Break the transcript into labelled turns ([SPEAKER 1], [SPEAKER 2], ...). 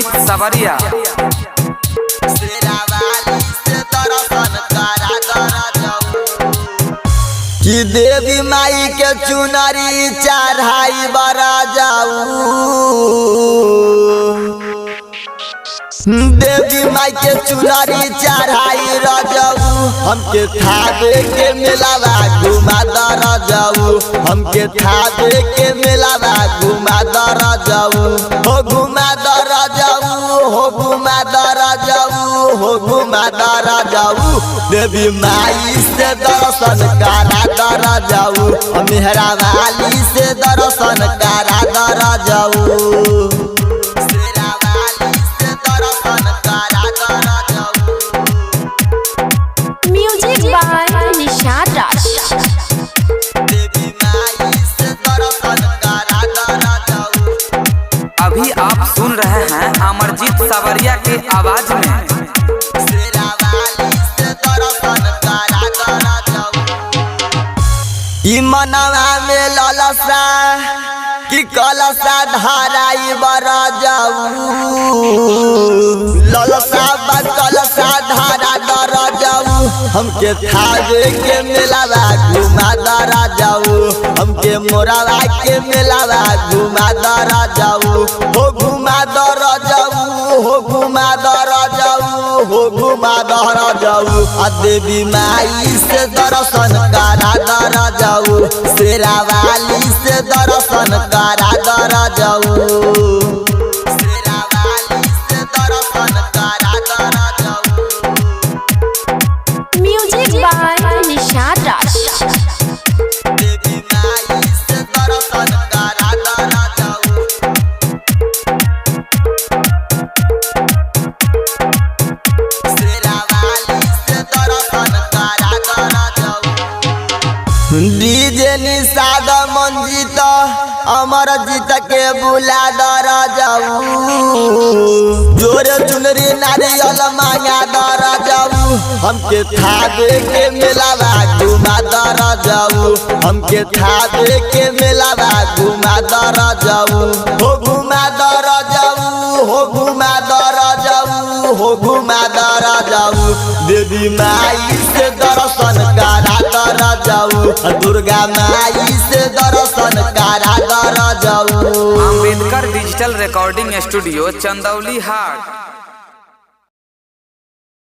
[SPEAKER 1] अमरजीत सवरिया।
[SPEAKER 2] कि देवी माई के चुनरी चढ़ाई बरा जाऊ, देवी माई के चुनरी चढ़ाई रजाऊ। हमके थावे के मेलावा घुमा दर जाऊ, हमके थावे के मेलावा घुमा दर जाऊ, हो घुमा दर जाऊ, हो घुमा दर जाऊ, हो घुमा दर जाऊ। देवी माई से दर्शन करा दर जाऊ, मेहरा वाली से दर्शन करा दर जाऊ।
[SPEAKER 3] म्यूजिक बाय निशाद राज।
[SPEAKER 1] अभी आप सुन रहे हैं अमरजीत सवरिया के आवाज में।
[SPEAKER 2] ई मनवा में ललसा कि कलसा धाराई बरा जाऊ, ललसा बा कलसा धारा दर जाऊ। हमके थावे के मेलावा घुमा दर जाऊ, हमके मोरावा के मेलावा घुमा दर जाऊ, हो घुमा दर जाऊ, हो घुमा दर जाऊ, हो घुमा दर जाऊ। आ देवी माई से दर्शन करा दर जाऊ, शेरा वाली से दर्शन करा दर जाऊ, शेरा वाली से दर्शन करा दर जाऊ।
[SPEAKER 3] म्यूजिक बाय निशाद राज।
[SPEAKER 2] देवी माई से दर्शन करा दर जाऊ, शेरा वाली से दर्शन करा दर जाऊ। डीजे निषाद मंजित अमरजीत के बुला दर जाऊ, जोरे चुनरी नारियल मांगा दर जाऊ। हमके थावे के मेलावा घुमा दर जाऊ, हमके थावे के मेलावा घुमा दर जाऊ, हो घुमा दर जाऊ, हो घुमा दर जाऊ, हो घुमा दर जाऊ। देवी माई से दर्शन करा दर जाऊ, दुर्गा माई से दर्शन करा दर जाऊ।
[SPEAKER 1] Ambedkar digital recording studio, Chandauli हाट।